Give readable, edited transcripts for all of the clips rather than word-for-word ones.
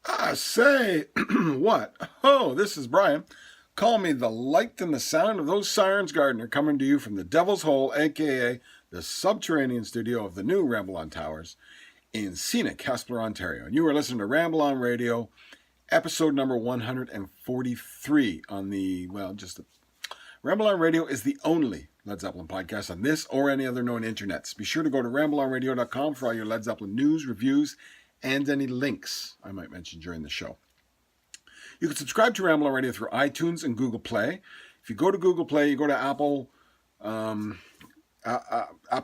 I say, what? Oh, this is Brian. Call me the light and the sound of those sirens, Gardner, coming to you from the Devil's Hole, aka the subterranean studio of the new Ramble on Towers in scenic Hespeler, Ontario. And you are listening to Ramble on Radio, episode number 143 on the, Ramble on Radio is the only Led Zeppelin podcast on this or any other known internets. Be sure to go to rambleonradio.com for all your Led Zeppelin news, reviews, and any links I might mention during the show. You can subscribe to Ramble on Radio through iTunes and Google Play. If you go to Google Play, you go to Apple, you go to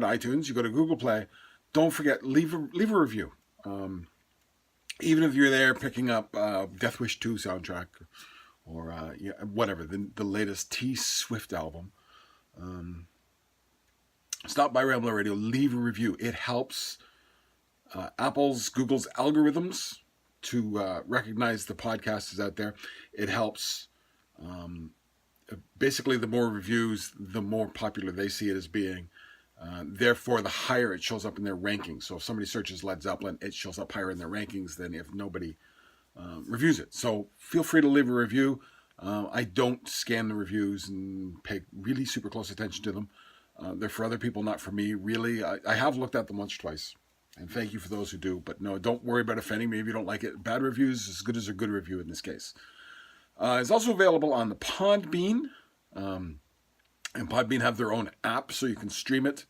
iTunes, you go to Google Play. Don't forget, leave a review. Even if you're there picking up Death Wish 2 soundtrack or whatever, the latest T Swift album. Stop by Ramble on Radio, leave a review. It helps Google's algorithms to recognize the podcast is out there. It helps. Basically, the more reviews, the more popular they see it as being. Therefore, the higher it shows up in their rankings. So if somebody searches Led Zeppelin, it shows up higher in their rankings than if nobody reviews it. So feel free to leave a review. I don't scan the reviews and pay really super close attention to them. They're for other people, not for me, really. I have looked at them once or twice. And thank you for those who do. But no, don't worry about offending me if you don't like it. Bad reviews is as good as a good review in this case. It's also available on the Podbean. And Podbean have their own app, so you can stream it.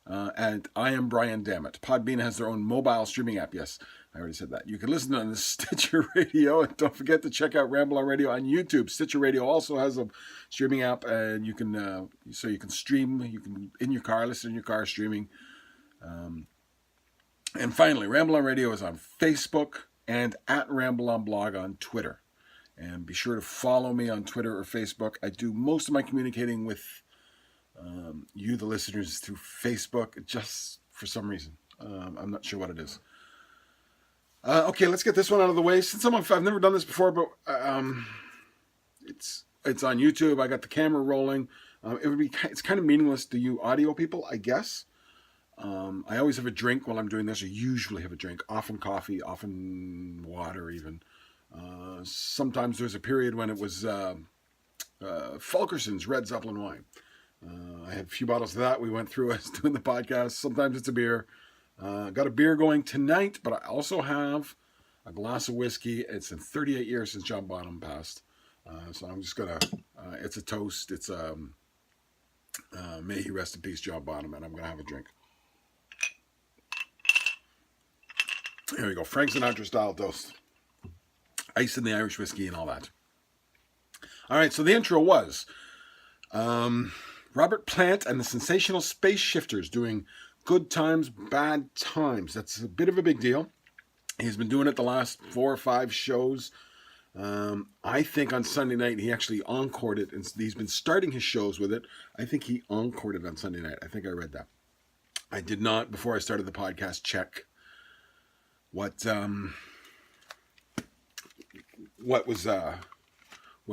And I am Brian Dammit. Podbean has their own mobile streaming app. Yes, I already said that. You can listen on the Stitcher Radio. And don't forget to check out Ramble on Radio on YouTube. Stitcher Radio also has a streaming app. And you can stream. You can, in your car, listen in your car, streaming. And finally, Ramble on Radio is on Facebook and at Ramble on Blog on Twitter. And be sure to follow me on Twitter or Facebook. I do most of my communicating with you, the listeners, through Facebook, just for some reason. I'm not sure what it is. Okay, let's get this one out of the way. Since I've never done this before, but it's on YouTube. I got the camera rolling. It's kind of meaningless to you audio people, I guess. I always have a drink while I'm doing this. I usually have a drink, often coffee, often water even. Sometimes there's a period when it was Fulkerson's Red Zeppelin wine. I had a few bottles of that we went through as doing the podcast. Sometimes it's a beer. Got a beer going tonight, but I also have a glass of whiskey. It's been 38 years since John Bonham passed. So I'm just going to, it's a toast. It's may he rest in peace, John Bonham, and I'm going to have a drink. Here we go. Frank Sinatra style toast. Ice in the Irish whiskey and all that. All right, so the intro was Robert Plant and the Sensational Space Shifters doing Good Times, Bad Times. That's a bit of a big deal. He's been doing it the last 4 or 5 shows. I think on Sunday night he actually encored it, and he's been starting his shows with it. I think he encored it on Sunday night. I think I read that. I did not, before I started the podcast, check what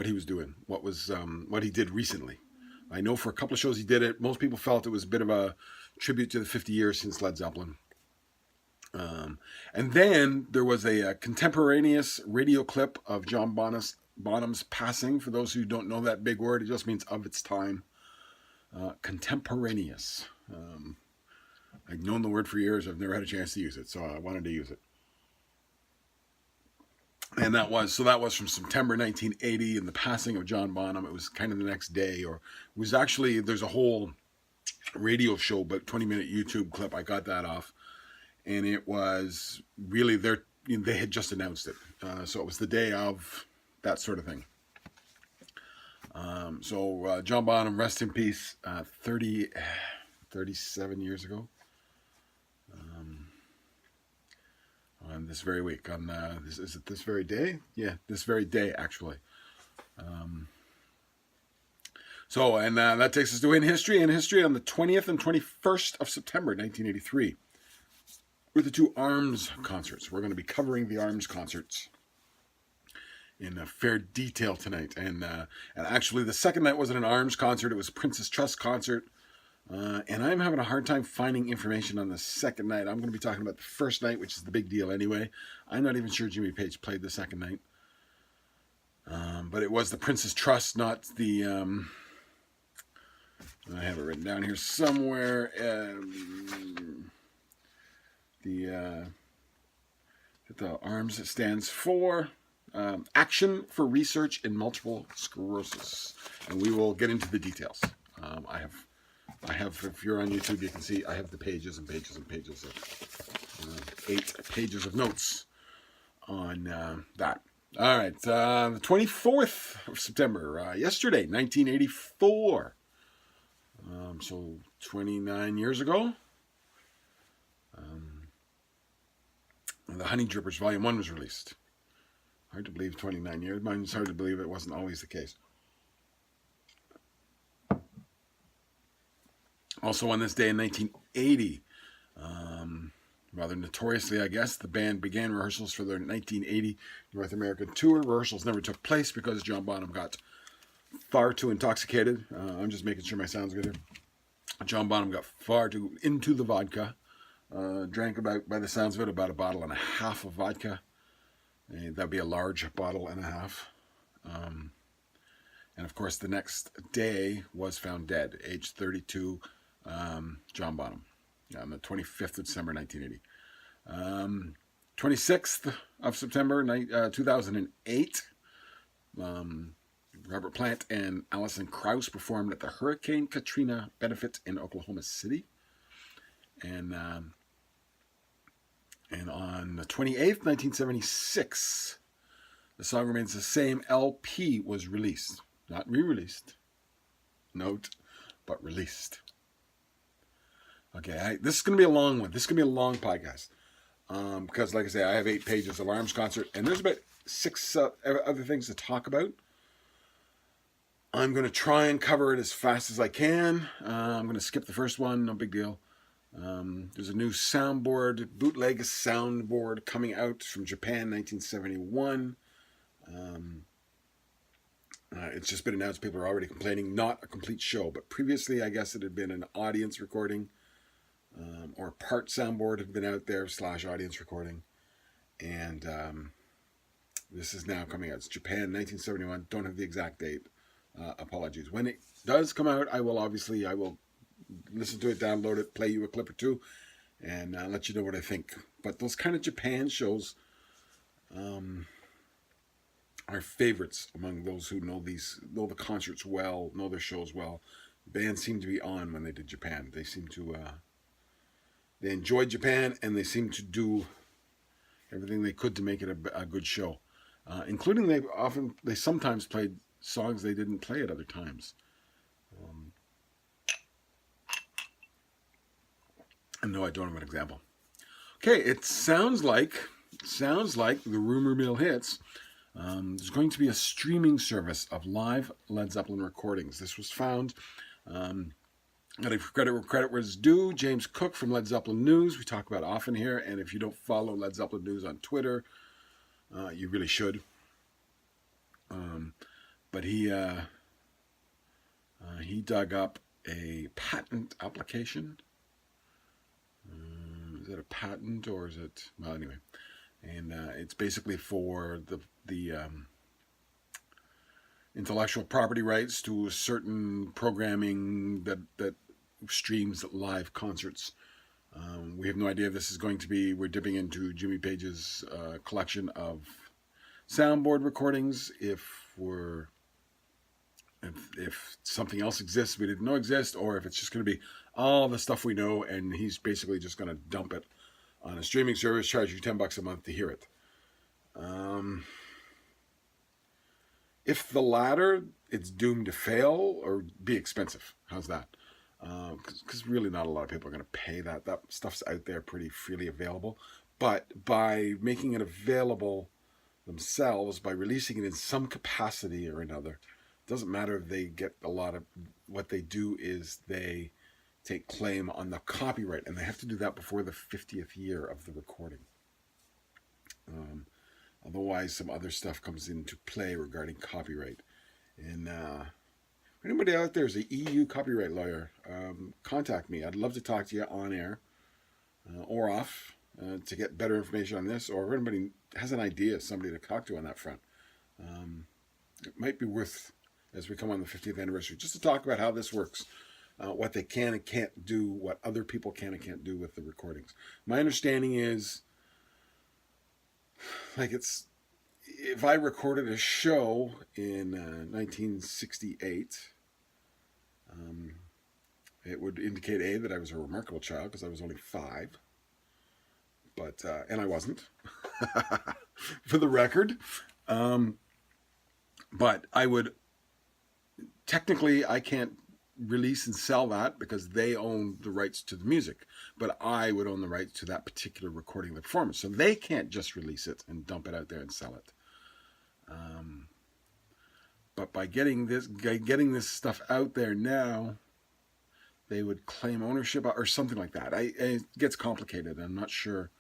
he was doing, what he did recently. I know for a couple of shows he did it. Most people felt it was a bit of a tribute to the 50 years since Led Zeppelin. And then there was a contemporaneous radio clip of John Bonham's passing. For those who don't know that big word, it just means of its time. Contemporaneous. I've known the word for years. I've never had a chance to use it, so I wanted to use it. And that was from September 1980 and the passing of John Bonham. It was kind of the next day, or it was actually, there's a whole radio show, but 20-minute YouTube clip. I got that off. And it was really, they had just announced it. So it was the day of that sort of thing. So John Bonham, rest in peace, 37 years ago. On this very week, is it this very day? Yeah, this very day, actually. That takes us to In History on the 20th and 21st of September, 1983. Were the 2 Arms concerts. We're going to be covering the Arms concerts in fair detail tonight. And actually, the second night wasn't an Arms concert. It was a Princess Trust concert. And I'm having a hard time finding information on the second night. I'm going to be talking about the first night, which is the big deal anyway. I'm not even sure Jimmy Page played the second night. But it was the Prince's Trust, not the... I have it written down here somewhere. The ARMS stands for Action for Research in Multiple Sclerosis. And we will get into the details. I have, if you're on YouTube, you can see I have the pages and pages and pages of 8 pages of notes on that. All right, the 24th of September, yesterday, 1984. So 29 years ago. The Honey Drippers Volume 1 was released. Hard to believe 29 years. Mine's hard to believe it wasn't always the case. Also on this day in 1980, rather notoriously, I guess, the band began rehearsals for their 1980 North American tour. Rehearsals never took place because John Bonham got far too intoxicated. I'm just making sure my sound's good here. John Bonham got far too into the vodka. Drank about, by the sounds of it, about a bottle and a half of vodka. And that'd be a large bottle and a half. And of course, the next day was found dead, age 32, John Bonham, on the 25th of December, 1980. 26th of September, 2008, Robert Plant and Alison Krauss performed at the Hurricane Katrina benefit in Oklahoma City. And on the 28th, 1976, The Song Remains the Same LP was released. Not re-released. Note, but released. Okay, this is going to be a long one. This is going to be a long podcast. Because, like I say, I have 8 pages of ARMS concert, and there's about 6 other things to talk about. I'm going to try and cover it as fast as I can. I'm going to skip the first one, no big deal. There's a new soundboard, bootleg soundboard coming out from Japan, 1971. It's just been announced. People are already complaining. Not a complete show, but previously I guess it had been an audience recording, or part soundboard had been out there / audience recording. And this is now coming out. It's Japan, 1971. Don't have the exact date. Apologies. When it does come out, I will listen to it, download it, play you a clip or two, and let you know what I think. But those kind of Japan shows are favorites among those who know the concerts well, know their shows well. Bands seem to be on when they did Japan. They seem to they enjoyed Japan, and they seem to do everything they could to make it a good show. Including they sometimes played songs they didn't play at other times. And no, I don't have an example. Okay, it sounds like the rumor mill hits. There's going to be a streaming service of live Led Zeppelin recordings. This was found. Got to credit where credit was due. James Cook from Led Zeppelin News. We talk about often here, and if you don't follow Led Zeppelin News on Twitter, you really should. But he dug up a patent application. Is it a patent or is it? Well, anyway, and it's basically for the intellectual property rights to certain programming that streams live concerts. We have no idea if this is going to be. We're dipping into Jimmy Page's collection of soundboard recordings. If something else exists we didn't know exist, or if it's just going to be all the stuff we know, and he's basically just going to dump it on a streaming service, charge you $10 a month to hear it. If the latter, it's doomed to fail or be expensive. How's that? Because really not a lot of people are going to pay that. That stuff's out there pretty freely available. But by making it available themselves, by releasing it in some capacity or another, it doesn't matter if they get a lot of. What they do is they take claim on the copyright, and they have to do that before the 50th year of the recording. Otherwise, some other stuff comes into play regarding copyright. And we're Anybody out there is an EU copyright lawyer, contact me. I'd love to talk to you on air or off to get better information on this, or if anybody has an idea, somebody to talk to on that front. It might be worth, as we come on the 50th anniversary, just to talk about how this works, what they can and can't do, what other people can and can't do with the recordings. My understanding is, like, if I recorded a show in 1968, it would indicate A, that I was a remarkable child because I was only 5, but and I wasn't, for the record. But I would, technically, I can't release and sell that because they own the rights to the music, but I would own the rights to that particular recording of the performance. So they can't just release it and dump it out there and sell it. But by getting this stuff out there now, they would claim ownership or something like that. It gets complicated. I'm not sure.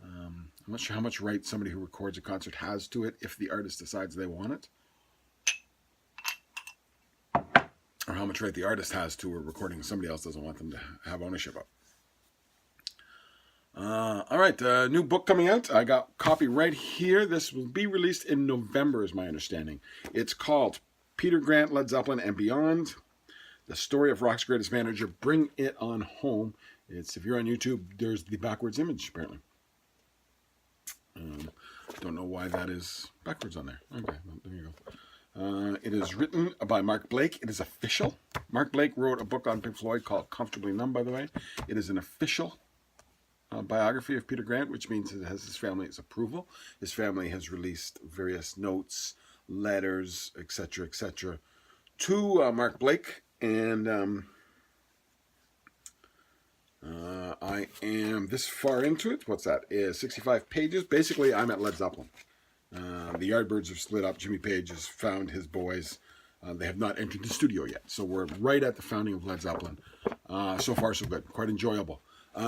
I'm not sure how much right somebody who records a concert has to it if the artist decides they want it, or how much right the artist has to a recording somebody else doesn't want them to have ownership of. All right, new book coming out. I got copy right here. This will be released in November, is my understanding. It's called Peter Grant, Led Zeppelin, and Beyond: The Story of Rock's Greatest Manager. Bring it on home. If you're on YouTube, there's the backwards image, apparently. Don't know why that is backwards on there. Okay, well, there you go. It is written by Mark Blake. It is official. Mark Blake wrote a book on Pink Floyd called Comfortably Numb, by the way. It is an official biography of Peter Grant, which means it has his family's approval. His family has released various notes, letters, etc., to Mark Blake, and I am this far into it. What's that? 65 pages. Basically, I'm at Led Zeppelin. The Yardbirds have split up. Jimmy Page has found his boys. They have not entered the studio yet, so we're right at the founding of Led Zeppelin. So far, so good. Quite enjoyable.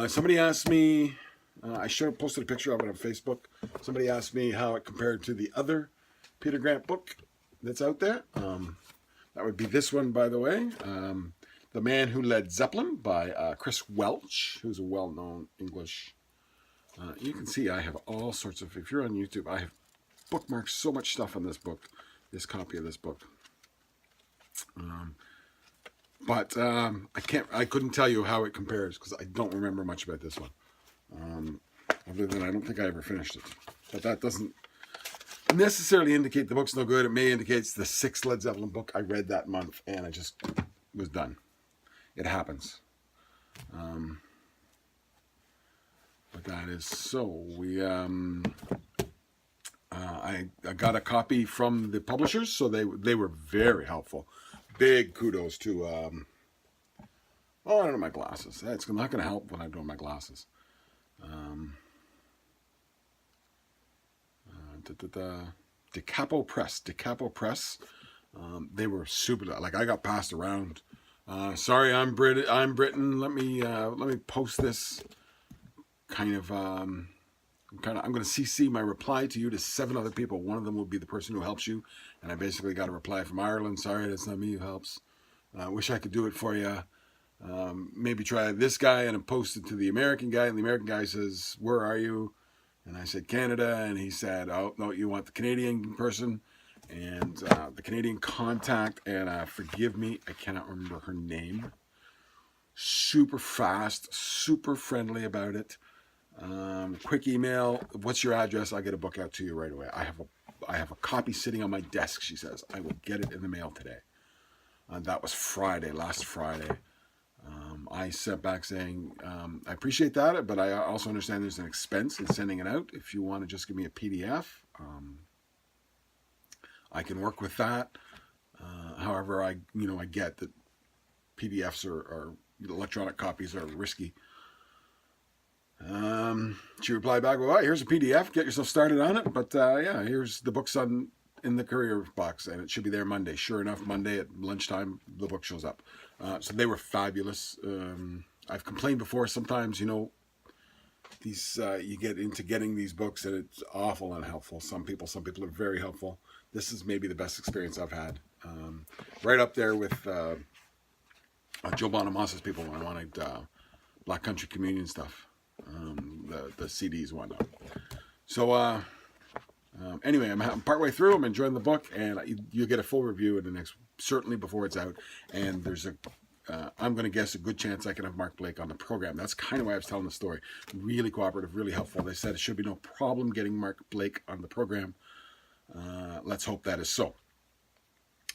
Somebody asked me, I posted a picture of it on Facebook. Somebody asked me how it compared to the other Peter Grant book that's out there. That would be this one, by the way. The Man Who Led Zeppelin by Chris Welch, who's a well-known English. You can see I have all sorts of, if you're on YouTube, I have bookmarked so much stuff on this book, this copy of this book. But I couldn't tell you how it compares because I don't remember much about this one. Other than I don't think I ever finished it. But that doesn't necessarily indicate the book's no good. It may indicate it's the 6th Led Zeppelin book I read that month and I just was done. It happens. But that is so. I got a copy from the publishers, so they were very helpful. Big kudos to, I don't know my glasses. It's not going to help when I'm doing my glasses. DeCapo Press. They were super, like I got passed around. Sorry, I'm Britain. Let me post this I'm going to CC my reply to you to 7 other people. One of them will be the person who helps you. And I basically got a reply from Ireland. Sorry, that's not me who helps. Wish I could do it for you. Maybe try this guy, and I posted to the American guy. And the American guy says, where are you? And I said, Canada. And he said, oh, no, you want the Canadian person. And the Canadian contact. And forgive me, I cannot remember her name. Super fast, super friendly about it. Quick email. What's your address? I'll get a book out to you right away. I have a copy sitting on my desk, she says. I will get it in the mail today. That was last Friday. I sent back saying, I appreciate that, but I also understand there's an expense in sending it out. If you want to just give me a PDF, I can work with that. However, I get that PDFs or electronic copies are risky. She replied back, well, here's a PDF, get yourself started on it, but yeah, here's the books in the courier box, and it should be there Monday. Sure enough, Monday at lunchtime, the book shows up. So they were fabulous. I've complained before, sometimes, these you get into getting these books and it's awful unhelpful. Some people are very helpful. This is maybe the best experience I've had Right up there with Joe Bonham's people when I wanted Black Country Communion stuff, the CDs and whatnot. So anyway, I'm partway through. I'm enjoying the book, and you'll get a full review in the next, certainly before it's out. And there's I'm going to guess a good chance I can have Mark Blake on the program. That's kind of why I was telling the story. Really cooperative, really helpful. They said it should be no problem getting Mark Blake on the program. Let's hope that is so.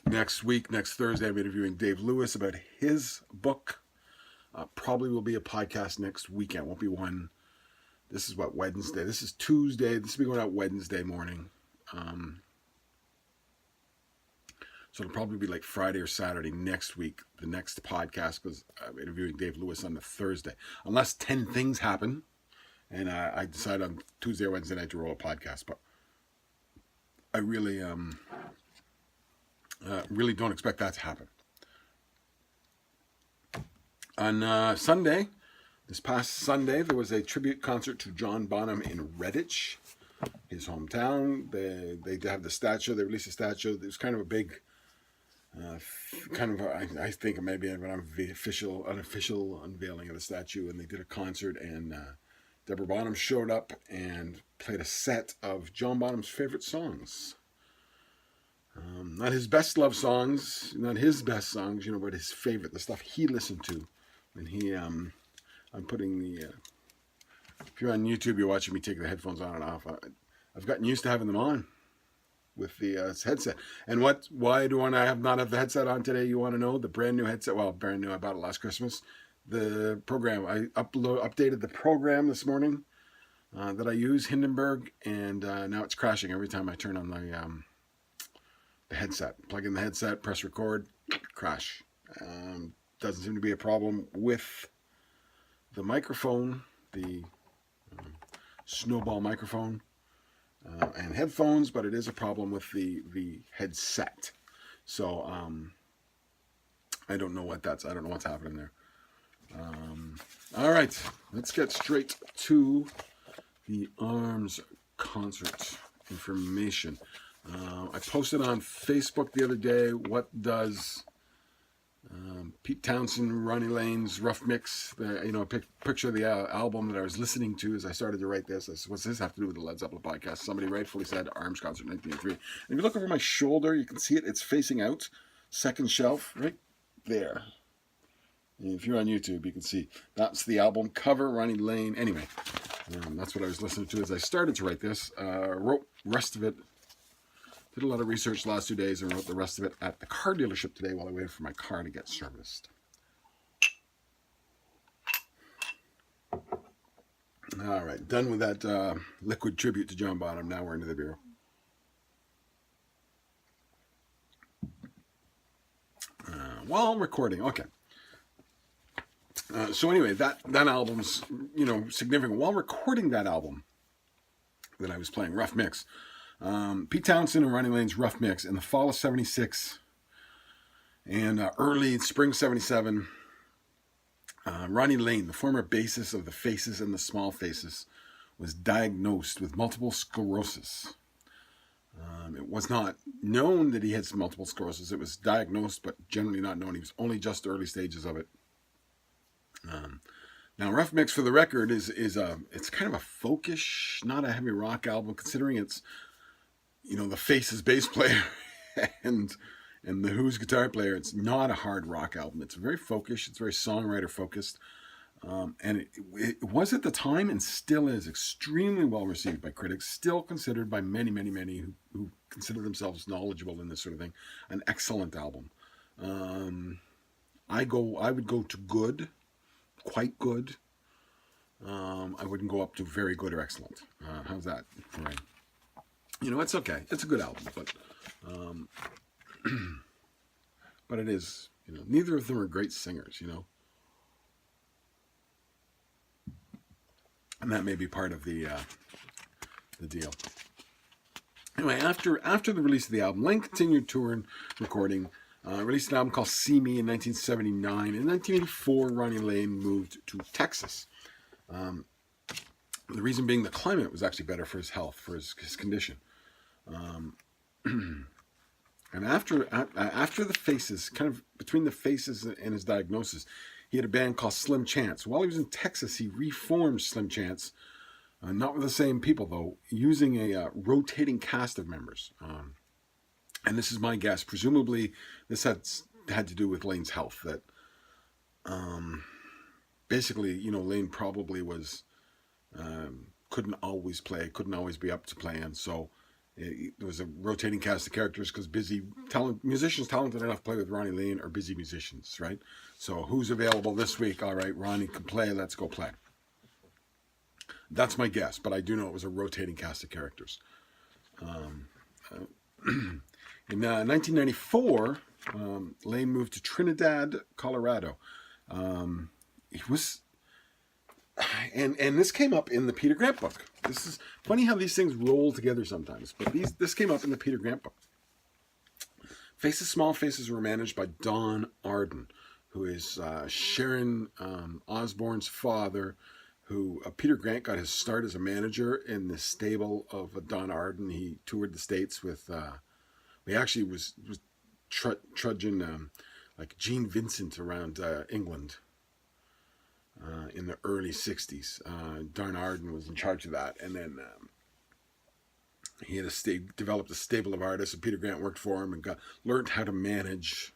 Next week, next Thursday, I'm interviewing Dave Lewis about his book. Probably will be a podcast next weekend. Won't be one. This is what, Wednesday? This is Tuesday. This will be going out Wednesday morning. So it'll probably be like Friday or Saturday next week, the next podcast, because I'm interviewing Dave Lewis on the Thursday. Unless 10 things happen, and I decide on Tuesday or Wednesday night to roll a podcast. But I really don't expect that to happen. On Sunday, this past Sunday, there was a tribute concert to John Bonham in Redditch, his hometown. They have the statue. They released a statue. It was kind of a big, I think maybe an unofficial unveiling of the statue, and they did a concert, and Deborah Bonham showed up and played a set of John Bonham's favorite songs. Not his best love songs, not his best songs, but his favorite, the stuff he listened to. And I'm putting if you're on YouTube, you're watching me take the headphones on and off. I've gotten used to having them on with the headset. And why do I not have the headset on today? You want to know? The brand new headset, well, brand new, I bought it last Christmas. The program, I updated the program this morning that I use, Hindenburg, and now it's crashing every time I turn on the headset. Plug in the headset, press record, crash. Doesn't seem to be a problem with the microphone, the snowball microphone and headphones, but it is a problem with the headset. So I don't know what's happening there. All right, let's get straight to the ARMS concert information. I posted on Facebook the other day, what does Pete Townsend, Ronnie Laine's rough mix, a picture of the album that I was listening to as I started to write this. I said, what's this have to do with the Led Zeppelin podcast? Somebody rightfully said ARMS concert 1983. And if you look over my shoulder, you can see it. It's facing out, second shelf, right there. And if you're on YouTube, you can see that's the album cover, Ronnie Laine. Anyway, that's what I was listening to as I started to write this. Wrote the rest of it. Did a lot of research the last 2 days and wrote the rest of it at the car dealership today while I waited for my car to get serviced. All right, done with that liquid tribute to John Bonham. Now we're into the beer. While recording, okay. So anyway, that album's significant. While recording that album that I was playing, Rough Mix, Pete Townsend and Ronnie Laine's Rough Mix in the fall of '76 and early spring '77. Ronnie Laine, the former bassist of the Faces and the Small Faces, was diagnosed with multiple sclerosis. It was not known that he had multiple sclerosis. It was diagnosed, but generally not known. He was only just early stages of it. Now, Rough Mix, for the record, is it's kind of a folkish, not a heavy rock album, considering it's the Faces bass player and the Who's guitar player. It's not a hard rock album. It's very folkish. It's very songwriter focused. And it was at the time and still is extremely well received by critics, still considered by many, many, many who consider themselves knowledgeable in this sort of thing, an excellent album. I would go to good, quite good. I wouldn't go up to very good or excellent. How's that? Right. It's okay. It's a good album, but it is, neither of them are great singers, and that may be part of the deal. Anyway, after the release of the album, Laine continued touring, recording, released an album called See Me in 1979. In 1984, Ronnie Laine moved to Texas. The reason being the climate was actually better for his health, for his condition. And after the Faces, kind of between the Faces and his diagnosis, he had a band called Slim Chance. While he was in Texas, he reformed Slim Chance, not with the same people though, using a rotating cast of members. And this is my guess. Presumably, this had to do with Laine's health. That basically, Laine probably was couldn't always play, couldn't always be up to playing, so it was a rotating cast of characters because musicians talented enough to play with Ronnie Laine are busy musicians, right? So who's available this week? All right, Ronnie can play. Let's go play. That's my guess, but I do know it was a rotating cast of characters. In 1994, Laine moved to Trinidad, Colorado. He was, and this came up in the Peter Grant book. This is funny how these things roll together sometimes, but this came up in the Peter Grant book. Small Faces were managed by Don Arden, who is Sharon Osbourne's father, who Peter Grant got his start as a manager in the stable of Don Arden. He toured the States with, he actually was trudging like Gene Vincent around England in the early 60s. Don Arden was in charge of that. And then he had developed a stable of artists, and Peter Grant worked for him and learned how to manage,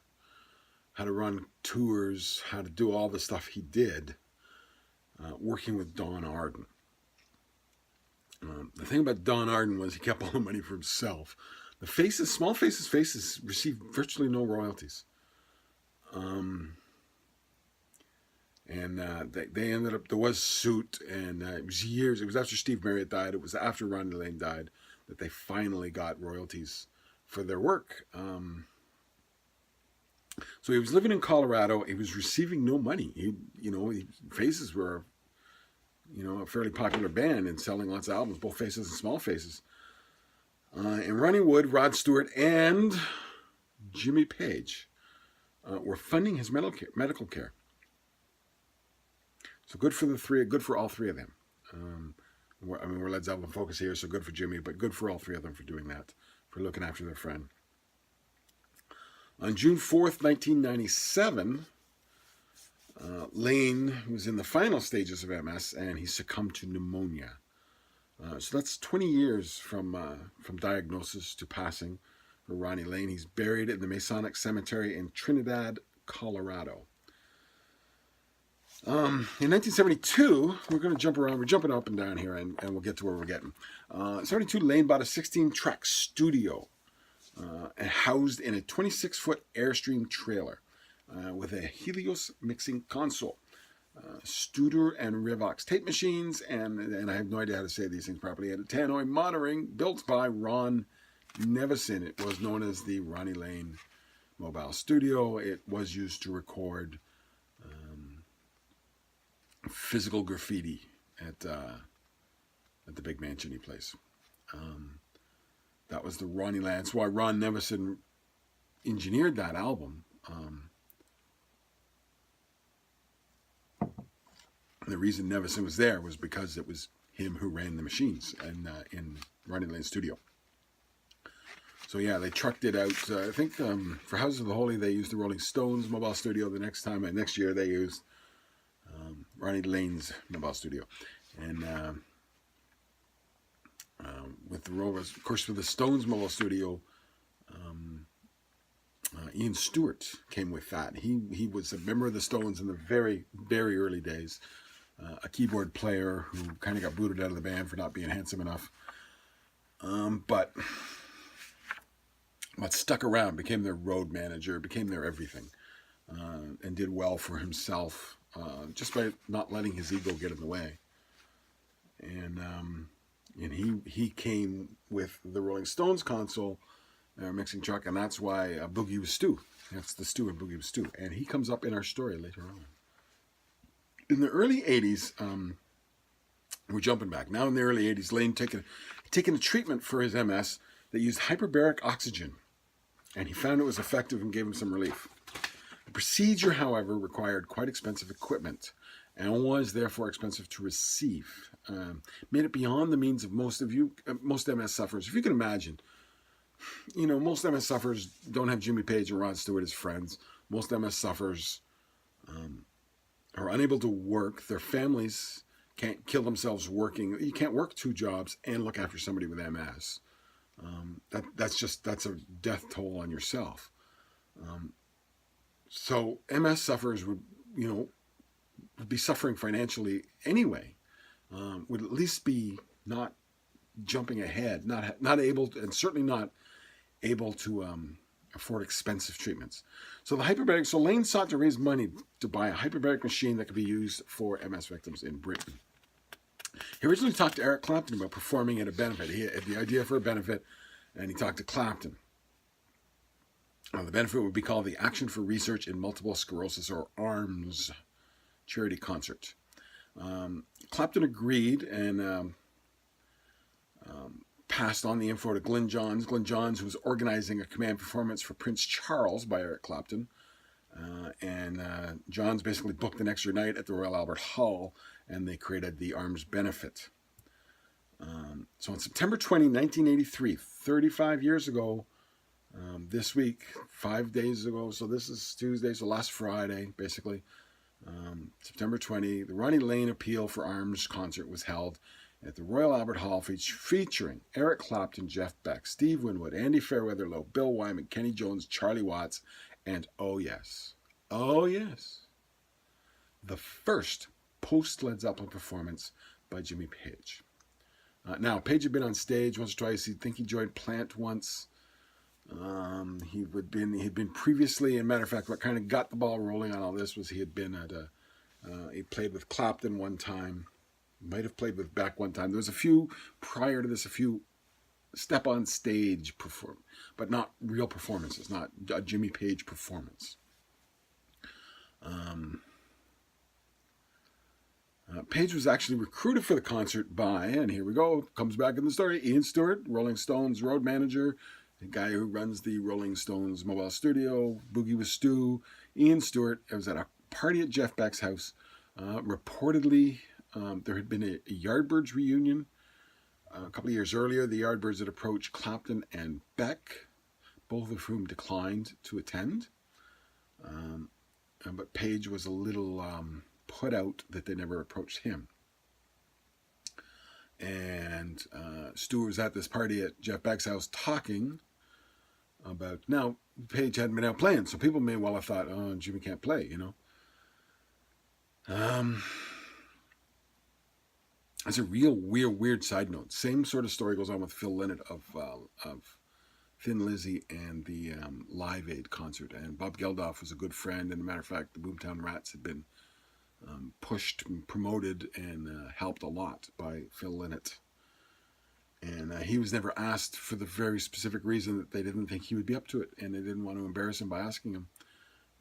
how to run tours, how to do all the stuff he did, working with Don Arden. The thing about Don Arden was he kept all the money for himself. The Small Faces received virtually no royalties. And they ended up, there was a suit, and it was after Steve Marriott died, it was after Ronnie Laine died, that they finally got royalties for their work. So he was living in Colorado, he was receiving no money. Faces were, a fairly popular band and selling lots of albums, both Faces and Small Faces. And Ronnie Wood, Rod Stewart, and Jimmy Page were funding his medical care. So good for all three of them. We're Led Zeppelin focus here, so good for Jimmy, but good for all three of them for doing that, for looking after their friend. On June 4th, 1997, Laine was in the final stages of MS, and he succumbed to pneumonia. So that's 20 years from diagnosis to passing for Ronnie Laine. He's buried in the Masonic Cemetery in Trinidad, Colorado. In 1972, we're going to jump around. We're jumping up and down here, and we'll get to where we're getting. 72, Laine bought a 16-track studio housed in a 26-foot Airstream trailer with a Helios mixing console, Studer and Rivox tape machines, and I have no idea how to say these things properly, and a tannoy monitoring built by Ron Nevison. It was known as the Ronnie Laine Mobile Studio. It was used to record physical graffiti at the big mansion he plays. That was the Ronnie Laine. That's why Ron Nevison engineered that album. The reason Nevison was there was because it was him who ran the machines in Ronnie Laine's studio. So yeah, they trucked it out. I think for Houses of the Holy, they used the Rolling Stones Mobile Studio. The next year they used Ronnie Laine's Mobile Studio. And with the Rovers, of course, with the Stones Mobile Studio, Ian Stewart came with that. He was a member of the Stones in the very, very early days. A keyboard player who kind of got booted out of the band for not being handsome enough. But stuck around, became their road manager, became their everything, and did well for himself just by not letting his ego get in the way. And he came with the Rolling Stones console, mixing truck, and that's why Boogie Was Stu. That's the Stu in Boogie Was Stu. And he comes up in our story later on. In the early 80s, we're jumping back. Now in the early 80s, Laine taken a treatment for his MS that used hyperbaric oxygen, and he found it was effective and gave him some relief. The procedure, however, required quite expensive equipment and was therefore expensive to receive. Made it beyond the means of most MS sufferers. If you can imagine, most MS sufferers don't have Jimmy Page and Rod Stewart as friends. Most MS sufferers are unable to work. Their families can't kill themselves working. You can't work 2 jobs and look after somebody with MS. That's a death toll on yourself. So MS sufferers would be suffering financially anyway. Would at least be not jumping ahead, not able to, and certainly not able to afford expensive treatments. So Laine sought to raise money to buy a hyperbaric machine that could be used for MS victims in Britain. He originally talked to Eric Clapton about performing at a benefit. He had the idea for a benefit, and he talked to Clapton. The benefit would be called the Action for Research in Multiple Sclerosis, or ARMS, charity concert. Clapton agreed and passed on the info to Glyn Johns. Glyn Johns was organizing a command performance for Prince Charles by Eric Clapton. And Johns basically booked an extra night at the Royal Albert Hall, and they created the ARMS benefit. So on September 20, 1983, 35 years ago, this week, 5 days ago, so this is Tuesday, so last Friday, basically, September 20, the Ronnie Laine Appeal for ARMS concert was held at the Royal Albert Hall, featuring Eric Clapton, Jeff Beck, Steve Winwood, Andy Fairweather Lowe, Bill Wyman, Kenny Jones, Charlie Watts, and oh yes, the first post-Led Zeppelin performance by Jimmy Page. Now, Page had been on stage once or twice. I think he joined Plant once. He'd been previously, and matter of fact, what kind of got the ball rolling on all this was he had been at he played with Clapton one time, might have played with Beck one time. There was a few prior to this, a few step on stage but not real performances, not a Jimmy Page performance. Page was actually recruited for the concert by, and here we go, comes back in the story, Ian Stewart, Rolling Stones road manager, the guy who runs the Rolling Stones mobile studio, Boogie with Stu. Ian Stewart. It was at a party at Jeff Beck's house. Reportedly, there had been a Yardbirds reunion a couple of years earlier. The Yardbirds had approached Clapton and Beck, both of whom declined to attend. But Page was a little put out that they never approached him. And Stu was at this party at Jeff Beck's house talking about, now, Page hadn't been out playing, so people may well have thought, oh, Jimmy can't play, As a real weird side note, same sort of story goes on with Phil Lynott of Thin Lizzy and the Live Aid concert. And Bob Geldof was a good friend, and as a matter of fact, the Boomtown Rats had been pushed and promoted and helped a lot by Phil Lynott. And he was never asked for the very specific reason that they didn't think he would be up to it, and they didn't want to embarrass him by asking him.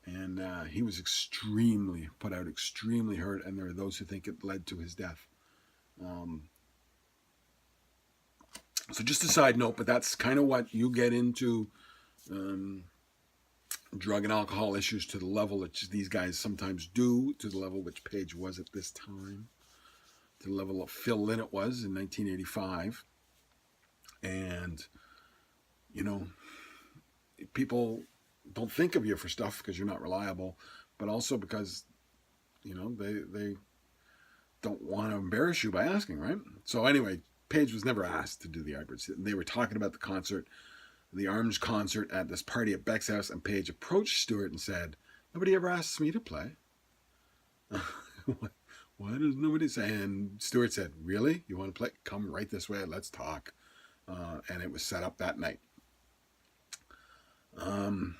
And he was extremely put out, extremely hurt, and there are those who think it led to his death. So just a side note, but that's kind of what you get into drug and alcohol issues to the level that these guys sometimes do, to the level which Page was at this time, to the level of Phil Lynott was in 1985. And, people don't think of you for stuff because you're not reliable, but also because, they don't want to embarrass you by asking, right? So anyway, Page was never asked to do the Yardbirds. They were talking about the concert, the ARMS concert at this party at Beck's house, and Page approached Stewart and said, nobody ever asks me to play. Why does nobody say? And Stewart said, really? You want to play? Come right this way. Let's talk. And it was set up that night. And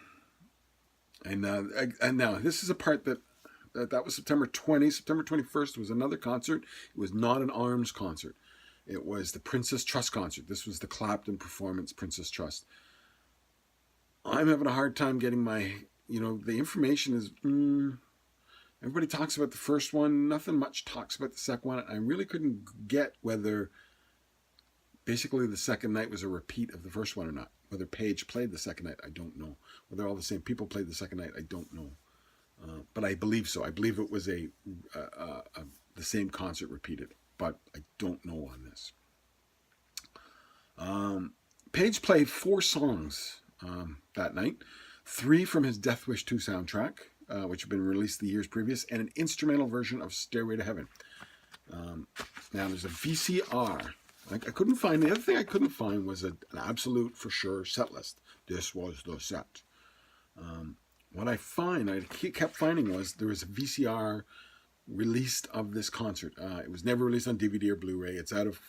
now this is a part that was September 20. September 21st was another concert. It was not an ARMS concert. It was the Princess Trust concert. This was the Clapton performance, Princess Trust. I'm having a hard time getting the information is, everybody talks about the first one. Nothing much talks about the second one. I really couldn't get whether basically the second night was a repeat of the first one or not. Whether Page played the second night, I don't know. Whether all the same people played the second night, I don't know. But I believe so. I believe it was the same concert repeated, but I don't know on this. Page played 4 songs that night, 3 from his Death Wish 2 soundtrack, which had been released the years previous, and an instrumental version of Stairway to Heaven. Now, there's a VCR. I couldn't find, the other thing I couldn't find was an absolute, for sure, set list. This was the set. What I kept finding was there was a VCR released of this concert. It was never released on DVD or Blu-ray. It's out of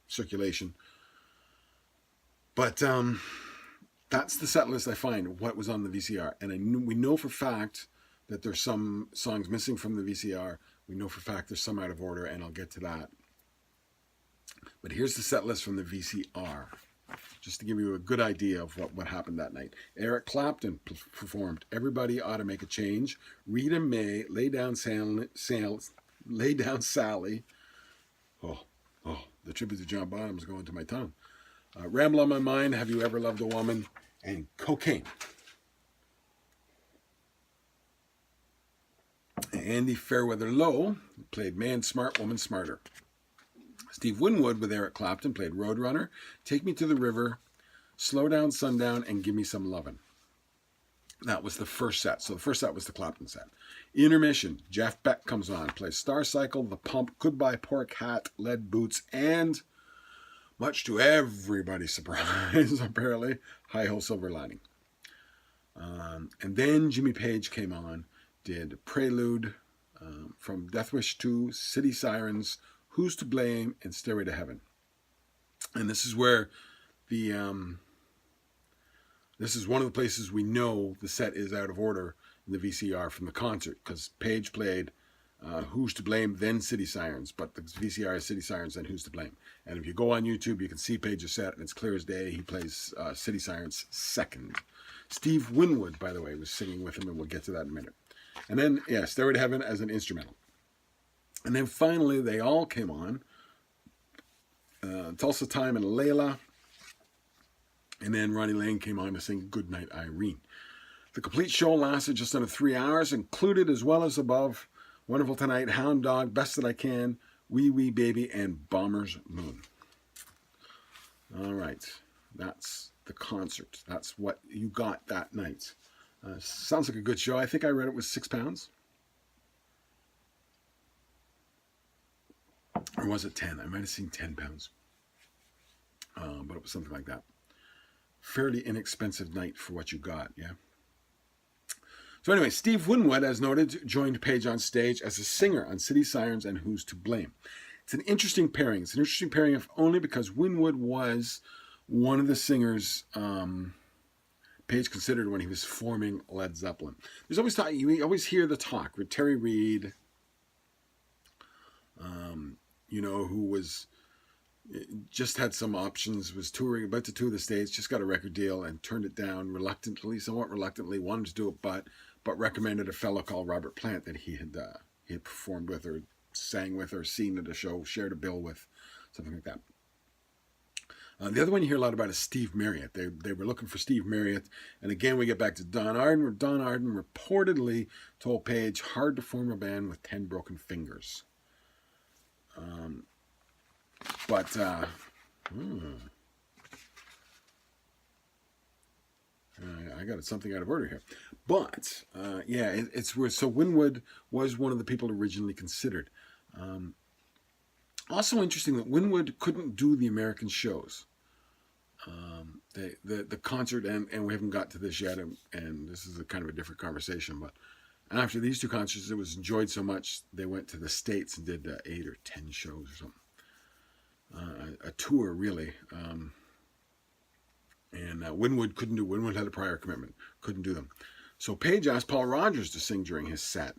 circulation. But that's the set list I find, what was on the VCR. And we know for fact that there's some songs missing from the VCR. We know for fact there's some out of order, and I'll get to that. But here's the set list from the VCR, just to give you a good idea of what happened that night. Eric Clapton performed Everybody Ought to Make a Change. Rita May, Lay Down Sally. Oh, the tribute to John Bonham is going to my tongue. Ramble on My Mind, Have You Ever Loved a Woman? And Cocaine. Andy Fairweather Lowe played Man Smart, Woman Smarter. Steve Winwood with Eric Clapton played Roadrunner, Take Me to the River, Slow Down Sundown, and Give Me Some Lovin'. That was the first set. So the first set was the Clapton set. Intermission, Jeff Beck comes on, plays Star Cycle, The Pump, Goodbye Pork Hat, Lead Boots, and, much to everybody's surprise, apparently, Hi Ho Silver Lining. And then Jimmy Page came on, did Prelude from Death Wish 2, City Sirens, Who's to Blame, and Stairway to Heaven. And this is where this is one of the places we know the set is out of order in the VCR from the concert, because Page played Who's to Blame, then City Sirens, but the VCR is City Sirens, then Who's to Blame. And if you go on YouTube, you can see Page's set, and it's clear as day. He plays City Sirens second. Steve Winwood, by the way, was singing with him, and we'll get to that in a minute. And then, Stairway to Heaven as an instrumental. And then finally, they all came on. Tulsa Time and Layla. And then Ronnie Laine came on to sing Goodnight Irene. The complete show lasted just under 3 hours, included as well as above Wonderful Tonight, Hound Dog, Best That I Can, Wee Wee Baby, and Bomber's Moon. All right, that's the concert. That's what you got that night. Sounds like a good show. I think I read it was £6. Or was it 10? I might have seen £10. But it was something like that. Fairly inexpensive night for what you got, yeah? So anyway, Steve Winwood, as noted, joined Page on stage as a singer on City Sirens and Who's to Blame. It's an interesting pairing. It's an interesting pairing if only because Winwood was one of the singers Page considered when he was forming Led Zeppelin. There's always talk, you always hear the talk with Terry Reid, who was just had some options, was touring, about to tour the States, just got a record deal and turned it down somewhat reluctantly, wanted to do it, but recommended a fellow called Robert Plant that he had performed with or sang with or seen at a show, shared a bill with, something like that. The other one you hear a lot about is Steve Marriott. They were looking for Steve Marriott, and again we get back to Don Arden, where Don Arden reportedly told Page, hard to form a band with 10 broken fingers. I got something out of order here. But, it's where, so Winwood was one of the people originally considered. Also interesting that Winwood couldn't do the American shows. The concert, and we haven't got to this yet, and this is a kind of a different conversation, but after these 2 concerts, it was enjoyed so much, they went to the States and did 8 or 10 shows or something. A tour, really. And Winwood couldn't do. Winwood had a prior commitment, couldn't do them. So Page asked Paul Rodgers to sing during his set,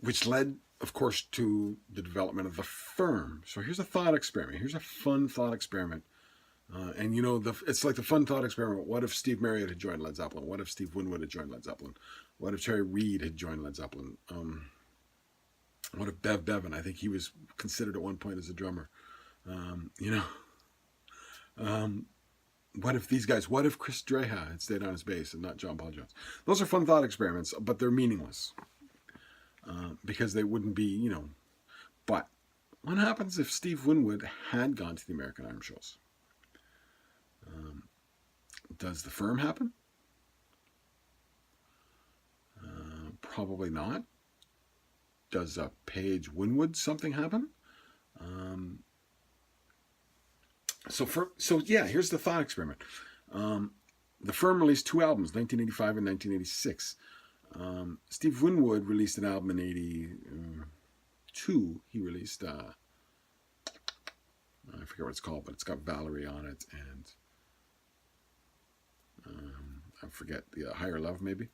which led, of course, to the development of The Firm. So here's a thought experiment. Here's a fun thought experiment. It's like the fun thought experiment. What if Steve Marriott had joined Led Zeppelin? What if Steve Winwood had joined Led Zeppelin? What if Terry Reid had joined Led Zeppelin? What if Bev Bevan? I think he was considered at one point as a drummer. What if these guys? What if Chris Dreja had stayed on his bass and not John Paul Jones? Those are fun thought experiments, but they're meaningless because they wouldn't be, But what happens if Steve Winwood had gone to the American Arms shows? Does the firm happen? Probably not. Does a Page Winwood something happen? So yeah, here's the thought experiment. The firm released 2 albums, 1985 and 1986. Steve Winwood released an album in 82. He released, I forget what it's called, but it's got Valerie on it, and I forget, the Higher Love, maybe.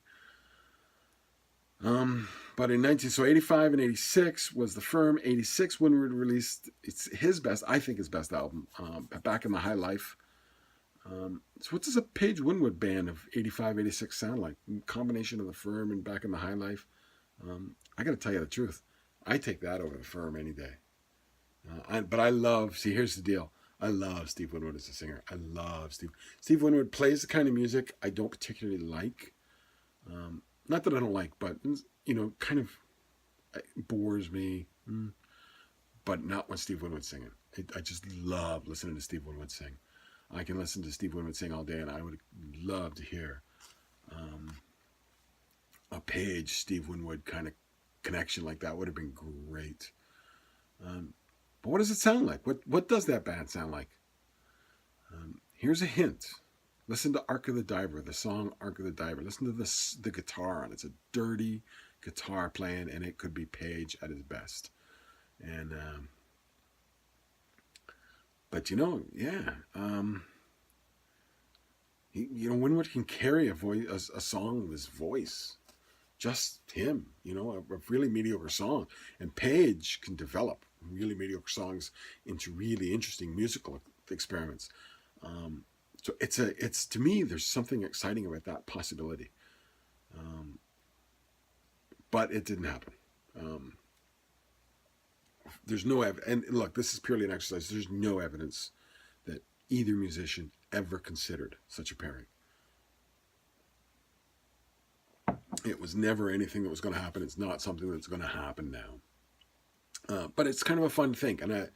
But in 85 and 86 was the firm. 86, Winwood released, it's his best, I think his best album, Back in the High Life. So what does a Page Winwood band of 85, 86 sound like? A combination of the firm and Back in the High Life. I got to tell you the truth. I take that over the firm any day. But I love, see, here's the deal. I love Steve Winwood as a singer. I love Steve. Steve Winwood plays the kind of music I don't particularly like. Not that I don't like, but, kind of bores me. But not when Steve Winwood's singing. I just love listening to Steve Winwood sing. I can listen to Steve Winwood sing all day, and I would love to hear a Page Steve Winwood kind of connection like that. Would have been great. But what does it sound like? What does that band sound like? Here's a hint. Listen to Ark of the Diver, the song Ark of the Diver. Listen to the guitar on it. It's a dirty guitar playing, and it could be Page at his best. And but Winwood can carry a song with his voice, just him. A really mediocre song, and Page can develop really mediocre songs into really interesting musical experiments. So it's to me, there's something exciting about that possibility. But it didn't happen. There's no and look, this is purely an exercise. There's no evidence that either musician ever considered such a pairing. It was never anything that was going to happen. It's not something that's going to happen now. But it's kind of a fun thing. And as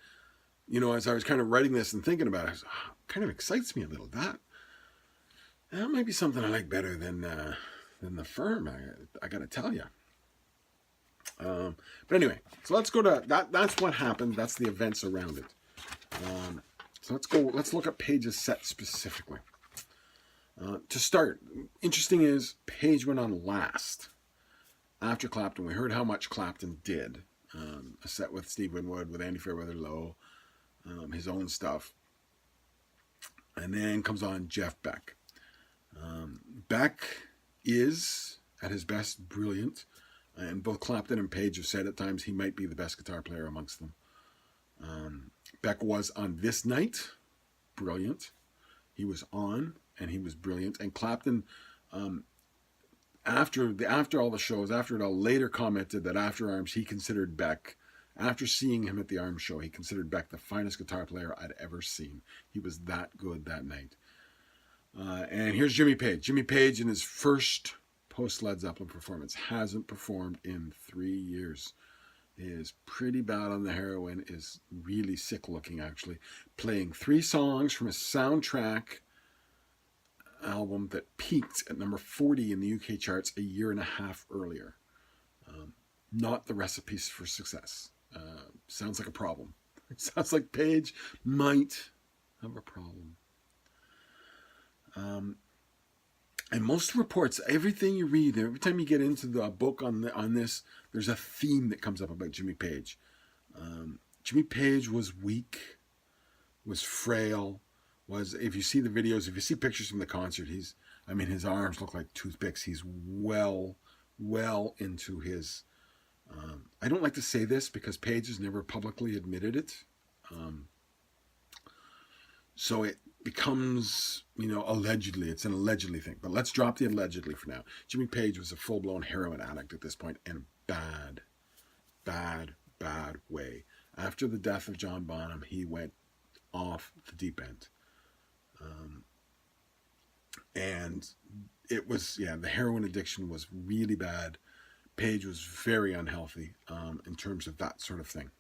I was kind of writing this and thinking about it, it kind of excites me a little. That might be something I like better than the firm. I got to tell you. But anyway, so let's go to that. That's what happened. That's the events around it. So let's look at Page's set specifically. To start, interesting is Page went on last after Clapton. We heard how much Clapton did. A set with Steve Winwood, with Andy Fairweather Lowe, his own stuff. And then comes on Jeff Beck. Beck is, at his best, brilliant. And both Clapton and Page have said at times he might be the best guitar player amongst them. Beck was on this night, brilliant. He was on, and he was brilliant. And Clapton, after all the shows, after it all, later commented that after Arms, he considered Beck, after seeing him at the Arms show, he considered Beck the finest guitar player I'd ever seen. He was that good that night. And here's Jimmy Page. Jimmy Page, in his first post-Led Zeppelin performance, hasn't performed in 3 years. Is pretty bad on the heroin, is really sick looking actually. Playing 3 songs from a soundtrack album that peaked at number 40 in the UK charts a year and a half earlier. Not the recipes for success. Sounds like a problem. It sounds like Page might have a problem. And most reports, everything you read, every time you get into the book on this, there's a theme that comes up about Jimmy Page. Jimmy Page was weak, was frail, if you see the videos, if you see pictures from the concert, his arms look like toothpicks. He's well into his, I don't like to say this because Page has never publicly admitted it. So it becomes, allegedly, it's an allegedly thing. But let's drop the allegedly for now. Jimmy Page was a full-blown heroin addict at this point, in a bad way. After the death of John Bonham, he went off the deep end. And it was, the heroin addiction was really bad. Page was very unhealthy in terms of that sort of thing.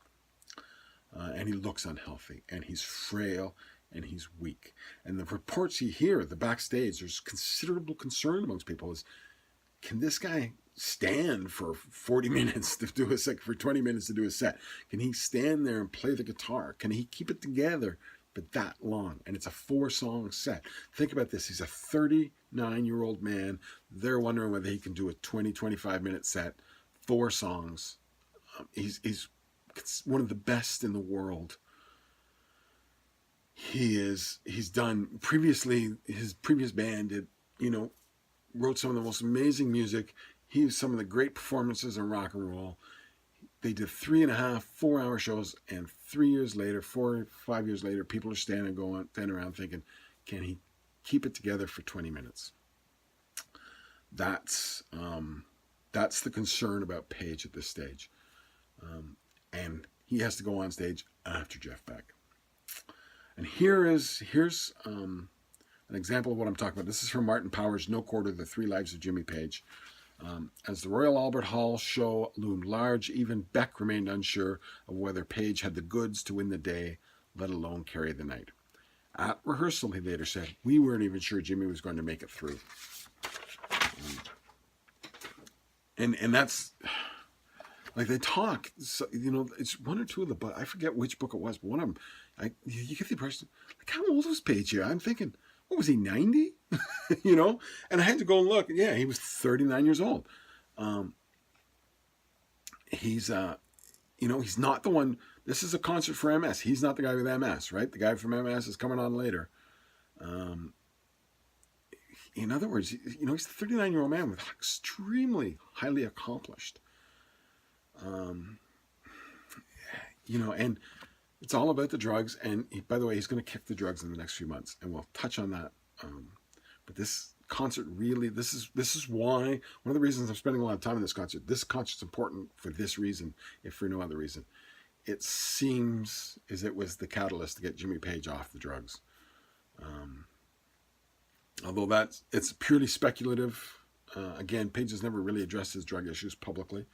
and he looks unhealthy, and he's frail, and he's weak. And the reports you hear the backstage, there's considerable concern amongst people is, can this guy stand for 40 minutes to do a set, for 20 minutes to do a set? Can he stand there and play the guitar? Can he keep it together for that long? And it's a 4-song set. Think about this. He's a 39-year-old man. They're wondering whether he can do a 20, 25-minute set, 4 songs. He's one of the best in the world. He's done previously, his previous band did, wrote some of the most amazing music. He has some of the great performances in rock and roll. They did 3.5, 4-hour shows, and 3 years later, 4 or 5 years later, people are standing around thinking, can he keep it together for 20 minutes? That's the concern about Page at this stage. And he has to go on stage after Jeff Beck. And here's an example of what I'm talking about. This is from Martin Power's No Quarter, The 3 Lives of Jimmy Page. As the Royal Albert Hall show loomed large, even Beck remained unsure of whether Page had the goods to win the day, let alone carry the night. At rehearsal, he later said, we weren't even sure Jimmy was going to make it through. And that's, like, they talk, so, it's one or two of the books, I forget which book it was, but one of them, you get the impression, like, how old was Page here? I'm thinking, what was he, 90? And I had to go and look. Yeah, he was 39 years old. He's not the one. This is a concert for MS. He's not the guy with MS, right? The guy from MS is coming on later. In other words, he's a 39-year-old man with extremely highly accomplished. And it's all about the drugs. And by the way, he's going to kick the drugs in the next few months, and we'll touch on that. But this concert really, this is why, one of the reasons I'm spending a lot of time in this concert. This concert's important for this reason, if for no other reason. It seems as it was the catalyst to get Jimmy Page off the drugs. Although it's purely speculative. Again, Page has never really addressed his drug issues publicly,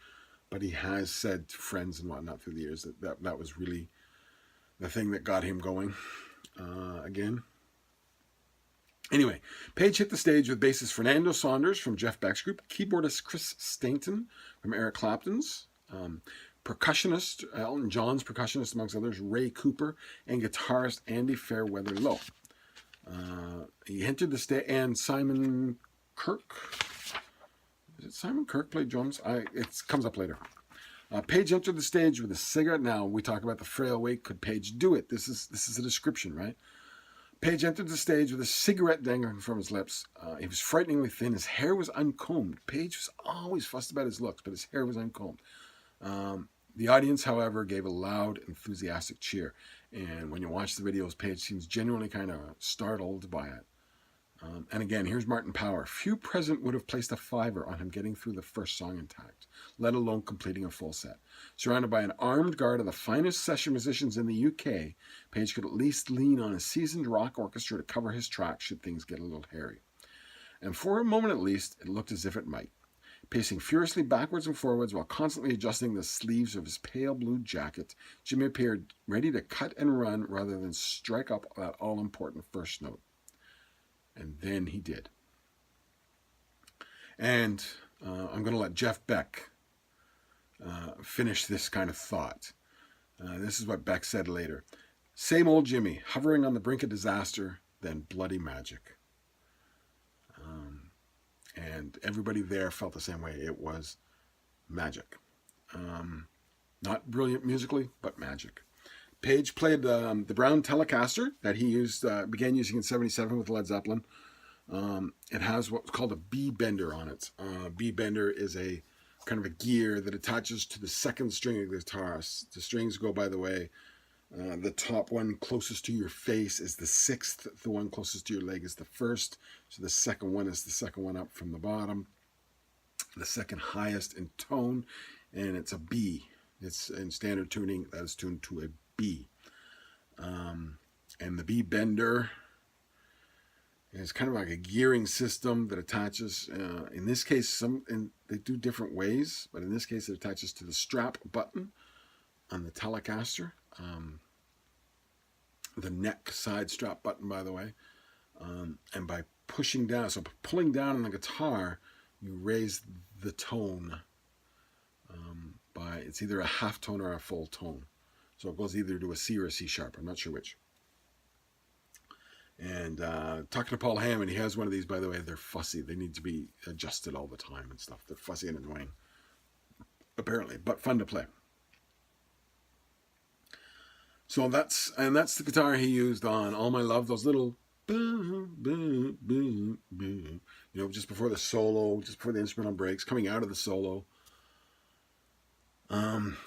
but he has said to friends and whatnot through the years that was really the thing that got him going again. Anyway, Page hit the stage with bassist Fernando Saunders from Jeff Beck's group, keyboardist Chris Stainton from Eric Clapton's, percussionist, Elton John's percussionist, amongst others, Ray Cooper, and guitarist Andy Fairweather Lowe. He entered the stage, and Simon Kirk. Is it Simon Kirk played drums? It comes up later. Page entered the stage with a cigarette. Now, we talk about the frail weight. Could Page do it? This is a description, right? Page entered the stage with a cigarette dangling from his lips. He was frighteningly thin. His hair was uncombed. Page was always fussed about his looks, but his hair was uncombed. The audience, however, gave a loud, enthusiastic cheer. And when you watch the videos, Page seems genuinely kind of startled by it. And again, here's Martin Power. Few present would have placed a $5 on him getting through the first song intact, let alone completing a full set. Surrounded by an armed guard of the finest session musicians in the UK, Page could at least lean on a seasoned rock orchestra to cover his tracks should things get a little hairy. And for a moment at least, it looked as if it might. Pacing furiously backwards and forwards while constantly adjusting the sleeves of his pale blue jacket, Jimmy appeared ready to cut and run rather than strike up that all-important first note. And then he did. And I'm going to let Jeff Beck finish this kind of thought. This is what Beck said later. Same old Jimmy, hovering on the brink of disaster, then bloody magic. And everybody there felt the same way. It was magic. Not brilliant musically, but magic. Page played the Brown Telecaster that he began using in '77 with Led Zeppelin. It has what's called a B-bender on it. B-bender is a kind of a gear that attaches to the second string of the guitar. The strings go, by the way, the top one closest to your face is the sixth. The one closest to your leg is the first. So the second one is the second one up from the bottom. The second highest in tone, and it's a B. It's in standard tuning, that is tuned to a B. And the B bender is kind of like a gearing system that attaches, in this case, they do different ways, but in this case it attaches to the strap button on the Telecaster. The neck side strap button, by the way. And by pushing down, so pulling down on the guitar, you raise the tone by, it's either a half tone or a full tone. So it goes either to a C or a C sharp. I'm not sure which. And talking to Paul Hammond, he has one of these, by the way. They're fussy. They need to be adjusted all the time and stuff. They're fussy and annoying, apparently, but fun to play. So that's the guitar he used on All My Love, those little boom, boom, boom, boom, you know, just before the solo, just before the instrumental breaks, coming out of the solo.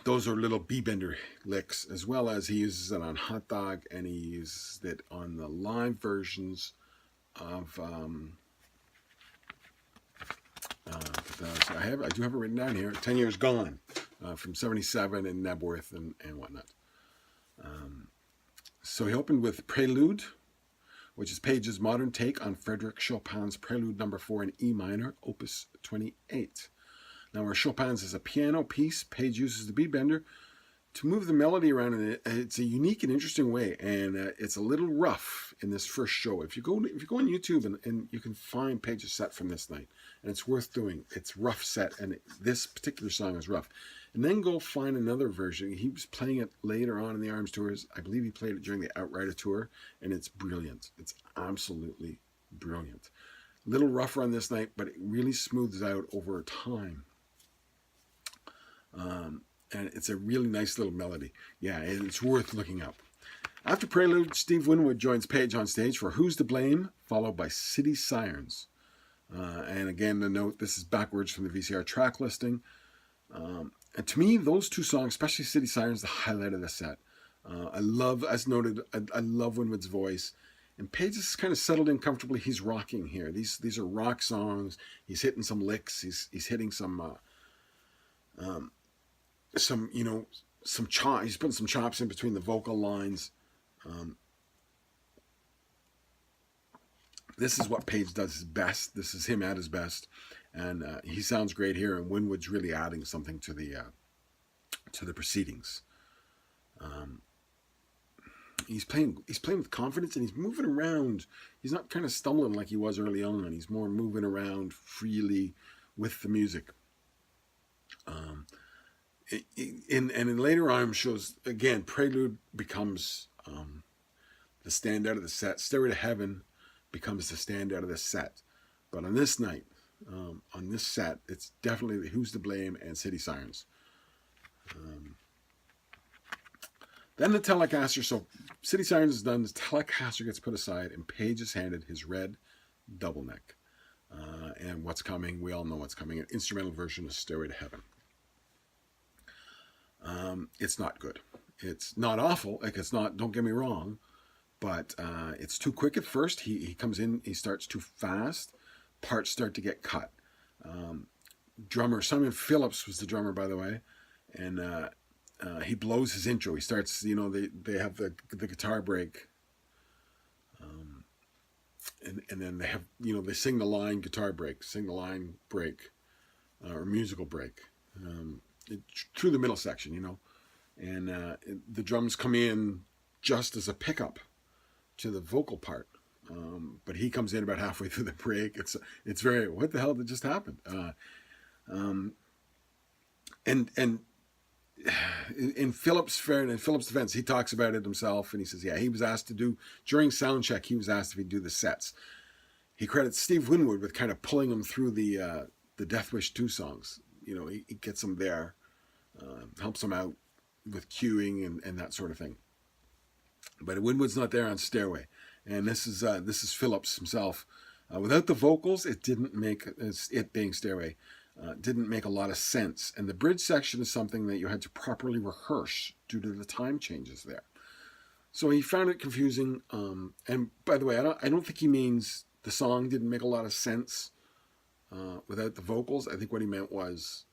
Those are little B-bender licks, as well as he uses it on Hot Dog, and he uses it on the live versions of I do have it written down here, 10 Years Gone, from 77 and Nebworth and whatnot. So he opened with Prelude, which is Page's modern take on Frédéric Chopin's Prelude No. 4 in E minor, Opus 28. Now, where Chopin's is a piano piece, Page uses the B-bender to move the melody around in it's a unique and interesting way, and it's a little rough in this first show. If you go on YouTube and you can find Page's set from this night, and it's worth doing. It's rough set, and this particular song is rough. And then go find another version. He was playing it later on in the Arms tours. I believe he played it during the Outrider tour, and it's brilliant. It's absolutely brilliant. A little rougher on this night, but it really smooths out over time. And it's a really nice little melody. Yeah, it's worth looking up. After Prelude, Steve Winwood joins Page on stage for Who's to Blame, followed by City Sirens. And again, the note, this is backwards from the VCR track listing. And to me, those two songs, especially City Sirens, the highlight of the set. I love, as noted, I love Winwood's voice. And Page is kind of settled in comfortably. He's rocking here. These are rock songs. He's hitting some licks. He's hitting some chop. He's putting some chops in between the vocal lines. This is what Page does his best. This is him at his best, and he sounds great here. And Winwood's really adding something to the proceedings. He's playing with confidence, and he's moving around. He's not kind of stumbling like he was early on. He's more moving around freely with the music. In later Arms shows, again, Prelude becomes the standout of the set. Stairway to Heaven becomes the standout of the set. But on this night, on this set, it's definitely Who's to Blame and City Sirens. Then the Telecaster. So City Sirens is done. The Telecaster gets put aside, and Page is handed his red double neck. And what's coming? We all know what's coming. An instrumental version of Stairway to Heaven. It's not good. It's not awful. Like, it's not, don't get me wrong, but it's too quick at first. He comes in, he starts too fast. Parts start to get cut. Drummer Simon Phillips was the drummer, by the way, and he blows his intro. He starts, they have the guitar break, and then they have, they sing the line guitar break, or musical break. Through the middle section, and the drums come in just as a pickup to the vocal part, but he comes in about halfway through the break. It's very, what the hell did just happen? And in Phillips' defense, he talks about it himself, and he says, yeah, he was asked to do, during sound check, he was asked if he'd do the sets. He credits Steve Winwood with kind of pulling him through the Death Wish 2 songs. He gets him there, helps him out with cueing and that sort of thing. But Winwood's not there on Stairway, and this is Phillips himself. Without the vocals, it didn't make, it being Stairway, didn't make a lot of sense. And the bridge section is something that you had to properly rehearse due to the time changes there. So he found it confusing. And by the way, I don't think he means the song didn't make a lot of sense without the vocals. I think what he meant was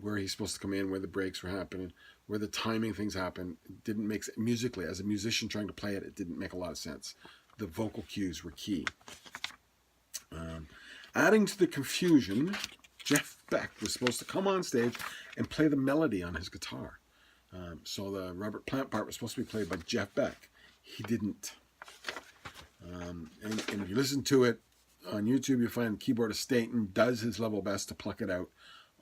where he's supposed to come in, where the breaks were happening, where the timing things happen. It didn't make musically, as a musician trying to play it, it didn't make a lot of sense. The vocal cues were key. Adding to the confusion, Jeff Beck was supposed to come on stage and play the melody on his guitar. So the Robert Plant part was supposed to be played by Jeff Beck. He didn't. And if you listen to it on YouTube, you'll find the keyboardist Staten does his level best to pluck it out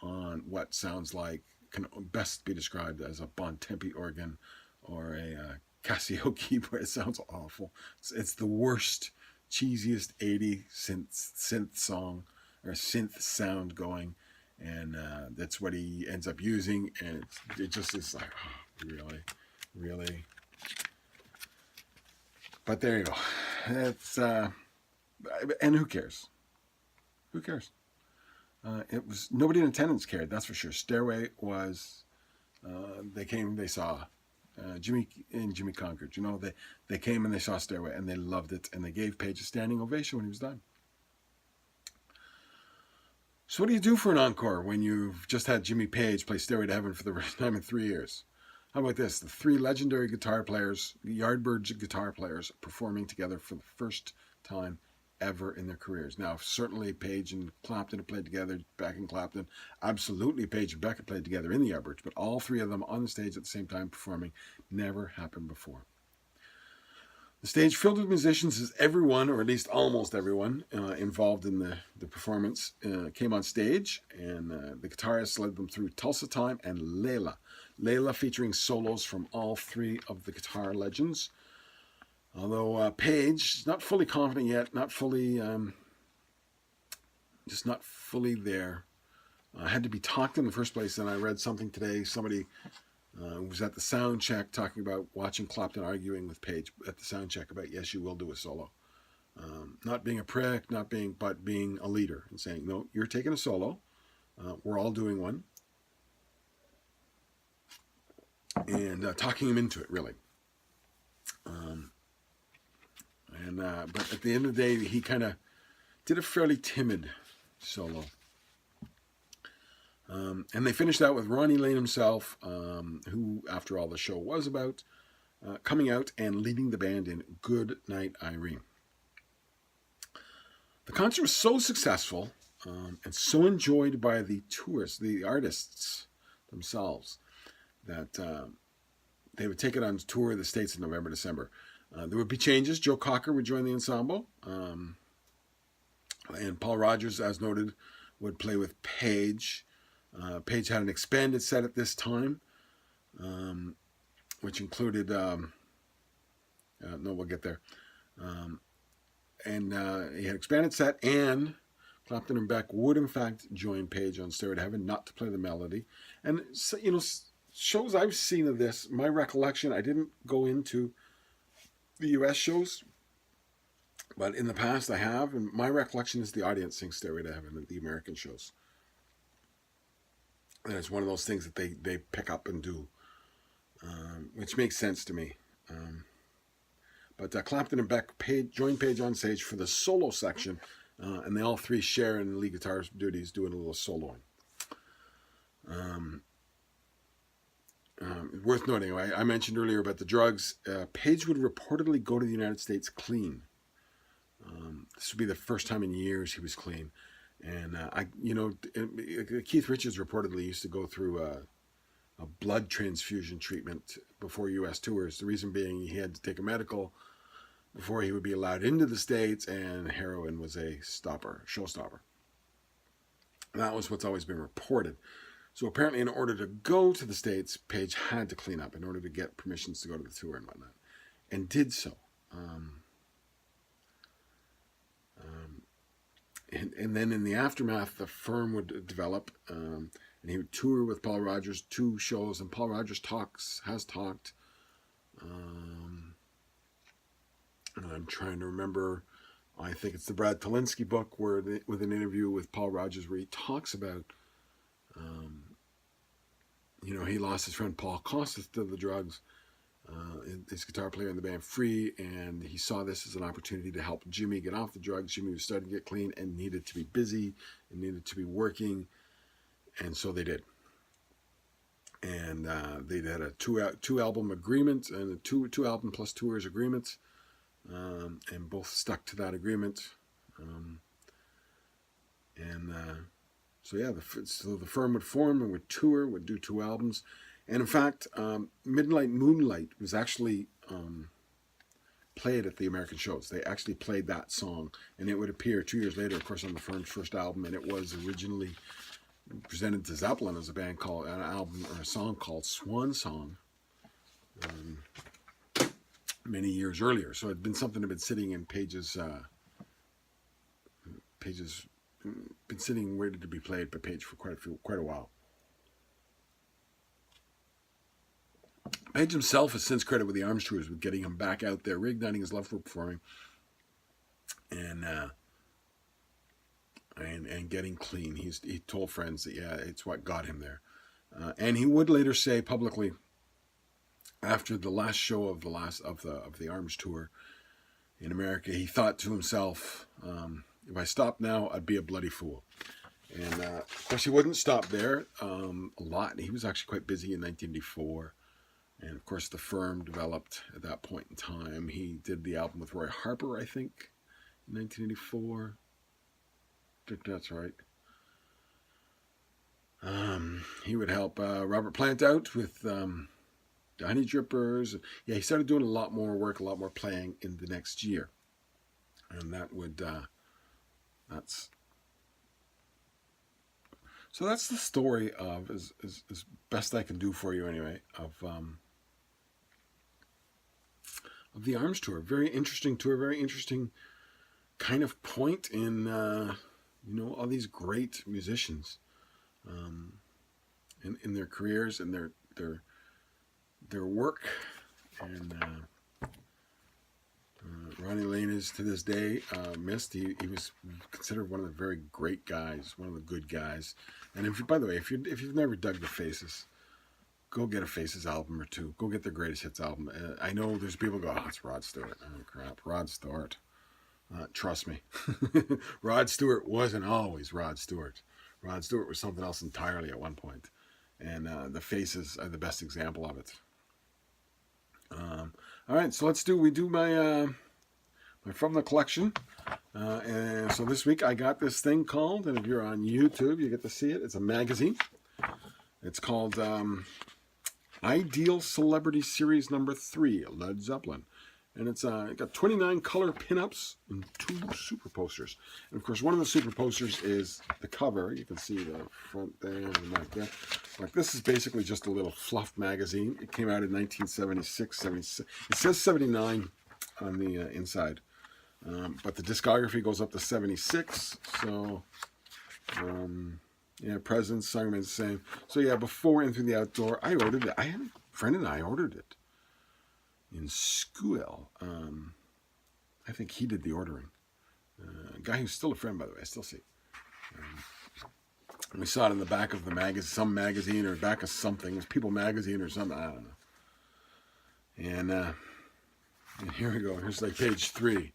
on what sounds like, can best be described as a Bontempi organ or a Casio keyboard. It sounds awful. It's the worst, cheesiest 80 synth song or synth sound going, and that's what he ends up using, and it just is like, oh, really. But there you go. It's and who cares? Who cares? It was nobody in attendance cared. That's for sure. Stairway was. They came. They saw Jimmy Concord. You know, they came and they saw Stairway and they loved it, and they gave Page a standing ovation when he was done. So what do you do for an encore when you've just had Jimmy Page play Stairway to Heaven for the first time in 3 years? How about this? The three legendary guitar players, Yardbirds guitar players, performing together for the first time ever in their careers. Now, certainly Page and Clapton have played together, Beck and Clapton. Absolutely, Page and Beck have played together in the Yardbirds, but all three of them on the stage at the same time performing never happened before. The stage filled with musicians as everyone, or at least almost everyone, involved in the performance came on stage, and the guitarists led them through Tulsa Time and Layla. Layla featuring solos from all three of the guitar legends. Although Page is not fully confident yet, just not fully there. Had to be talked in the first place, and I read something today, somebody was at the sound check talking about watching Clapton arguing with Page at the sound check about, yes, you will do a solo. Not being a prick, but being a leader and saying, no, you're taking a solo. We're all doing one. And talking him into it, really. But at the end of the day, he kind of did a fairly timid solo. And they finished out with Ronnie Laine himself, who, after all, the show was about, coming out and leading the band in Good Night, Irene. The concert was so successful and so enjoyed by the tourists, the artists themselves, that they would take it on tour of the States in November, December. There would be changes. Joe Cocker would join the ensemble. And Paul Rodgers, as noted, would play with Page. Page had an expanded set at this time, which included, we'll get there. And he had an expanded set, and Clapton and Beck would, in fact, join Page on Stairway to Heaven, not to play the melody. And, so, shows I've seen of this, my recollection, I didn't go into the U.S. shows, but in the past I have, and my recollection is the audience sings Stairway to Heaven at the American shows. And it's one of those things that they pick up and do, which makes sense to me. But Clapton and Beck joined Page on stage for the solo section, and they all three share in lead guitar duties, doing a little soloing. Worth noting, I mentioned earlier about the drugs. Page would reportedly go to the United States clean. This would be the first time in years he was clean. And Keith Richards reportedly used to go through a blood transfusion treatment before U.S. tours. The reason being he had to take a medical before he would be allowed into the States, and heroin was a showstopper. And that was what's always been reported. So apparently, in order to go to the States, Page had to clean up in order to get permissions to go to the tour and whatnot, and did so. And then in the aftermath, the firm would develop, and he would tour with Paul Rodgers, 2 shows, and Paul Rodgers has talked. And I'm trying to remember, I think it's the Brad Talinsky book, with an interview with Paul Rodgers where he talks about, he lost his friend Paul Costas to the drugs, his guitar player in the band Free, and he saw this as an opportunity to help Jimmy get off the drugs. Jimmy was starting to get clean and needed to be busy and needed to be working, and so they did. And they had a two album agreement and a two album plus tours agreement, and both stuck to that agreement. So the firm would form and would tour, would do 2 albums. And in fact, Midnight Moonlight was actually played at the American shows. They actually played that song, and it would appear 2 years later, of course, on the first album. And it was originally presented to Zeppelin as an album or a song called Swan Song, many years earlier. So it'd been something that had been sitting in Page's been sitting ready to be played by Page for quite a while. Page himself has since credited with the Arms Tours with getting him back out there, reigniting his love for performing, and getting clean. He told friends that it's what got him there, and he would later say publicly, after the last show of the Arms Tour in America, he thought to himself, if I stopped now, I'd be a bloody fool. And of course, he wouldn't stop there a lot. He was actually quite busy in 1984. And of course, the firm developed at that point in time. He did the album with Roy Harper, I think, in 1984. I think that's right. He would help Robert Plant out with the Honey Drippers. Yeah, he started doing a lot more work, a lot more playing in the next year. And that would, that's the story of, as best I can do for you anyway, of the Arms Tour. Very interesting tour, very interesting kind of point in, all these great musicians in their careers and their work. And Ronnie Laine is to this day missed. He was considered one of the very great guys, one of the good guys. And by the way, if you've never dug the Faces, go get a Faces album or two. Go get their greatest hits album. I know there's people go, it's Rod Stewart. Oh crap, Rod Stewart. Trust me, Rod Stewart wasn't always Rod Stewart. Rod Stewart was something else entirely at one point. And the Faces are the best example of it. All right, so we do my From the Collection. And so this week I got this thing called, and if you're on YouTube, you get to see it. It's a magazine. It's called Ideal Celebrity Series Number 3, Led Zeppelin. And it's got 29 color pinups and 2 super posters. And of course, one of the super posters is the cover. You can see the front there and the back there. Like, this is basically just a little fluff magazine. It came out in 1976, 76. It says 79 on the inside. But the discography goes up to 76. So, Presidents, song remains the same. So yeah, before Into the Outdoor, I ordered it. I had a friend and I ordered it in school. I think he did the ordering. A guy who's still a friend, by the way. I still see. We saw it in the back of the magazine, some magazine, or back of something. It was People Magazine or something. I don't know. And here we go. Here's like page 3.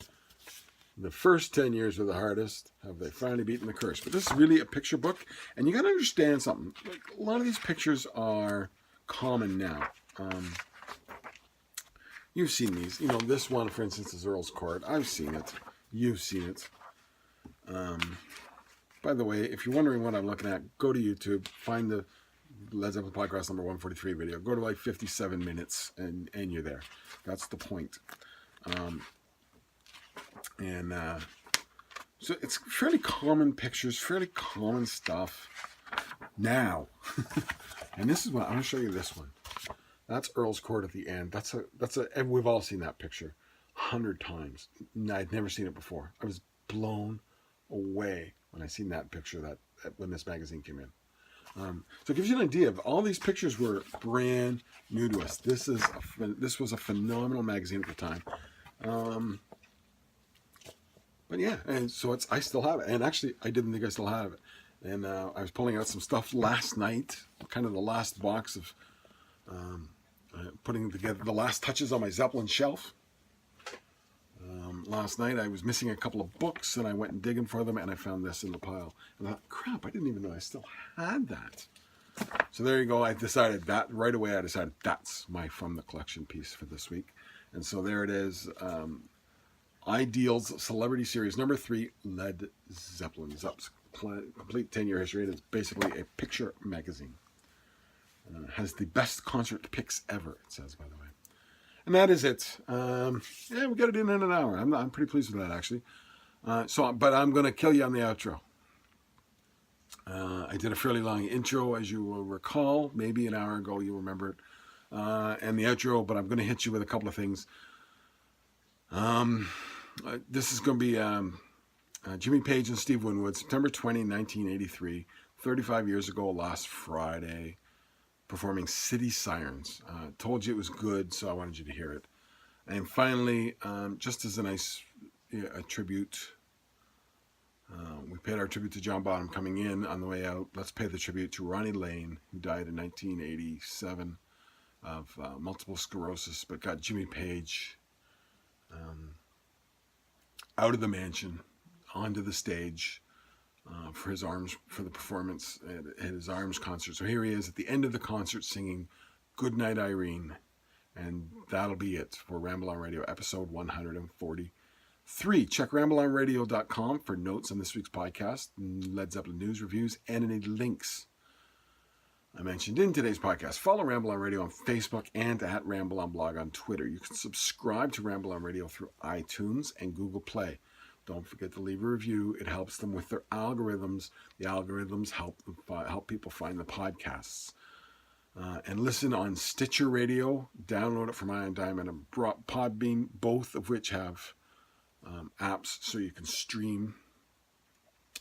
The first 10 years were the hardest. Have they finally beaten the curse? But this is really a picture book, and you got to understand something. Like, a lot of these pictures are common now. You've seen these. This one, for instance, is Earl's Court. I've seen it. You've seen it. By the way, if you're wondering what I'm looking at, go to YouTube, find the Led Zeppelin podcast number 143 video. Go to like 57 minutes, and you're there. That's the point. So it's fairly common pictures, fairly common stuff now. And this is what I'm going to show you. This one. That's Earl's Court at the end. And we've all seen that picture 100 times. I'd never seen it before. I was blown away when I seen that picture when this magazine came in. So it gives you an idea of all these pictures were brand new to us. This was a phenomenal magazine at the time. But yeah, and so I still have it. And actually, I didn't think I still have it. And I was pulling out some stuff last night, kind of the last box of putting together the last touches on my Zeppelin shelf. Last night I was missing a couple of books, and I went and digging for them, and I found this in the pile. And I thought, crap, I didn't even know I still had that. So there you go. I decided that right away. I decided that's my From the Collection piece for this week. And so there it is. Ideals Celebrity Series Number 3, Led Zeppelin. Zepp's complete 10-year history. It's basically a picture magazine. Has the best concert picks ever, it says, by the way. And that is it. Yeah, we got it in an hour. I'm pretty pleased with that, actually. But I'm going to kill you on the outro. I did a fairly long intro, as you will recall. Maybe an hour ago, you'll remember it. And the outro, but I'm going to hit you with a couple of things. This is going to be Jimmy Page and Steve Winwood, September 20, 1983, 35 years ago, last Friday, performing City Sirens. Told you it was good, so I wanted you to hear it. And finally, just as a nice tribute, we paid our tribute to John Bonham coming in. On the way out, let's pay the tribute to Ronnie Laine, who died in 1987 of multiple sclerosis, but got Jimmy Page out of the mansion, onto the stage for the performance at his Arms concert. So here he is at the end of the concert singing Goodnight Irene. And that'll be it for Ramble on Radio, episode 143. Check rambleonradio.com for notes on this week's podcast, Led Zeppelin news, reviews, and any links I mentioned in today's podcast. Follow Ramble on Radio on Facebook and at Ramble on Blog on Twitter. You can subscribe to Ramble on Radio through iTunes and Google Play. Don't forget to leave a review. It helps them with their algorithms. The algorithms help people find the podcasts. And listen on Stitcher Radio. Download it from Iron Diamond and Podbean, both of which have apps so you can stream.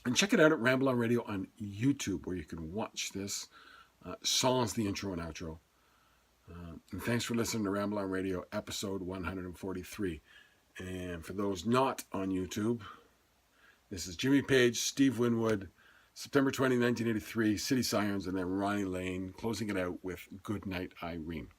And check it out at Ramble on Radio on YouTube, where you can watch this. Sans the intro and outro. And thanks for listening to Ramble on Radio, episode 143. And for those not on YouTube, this is Jimmy Page, Steve Winwood, September 20, 1983, City Sirens, and then Ronnie Laine closing it out with Goodnight Irene.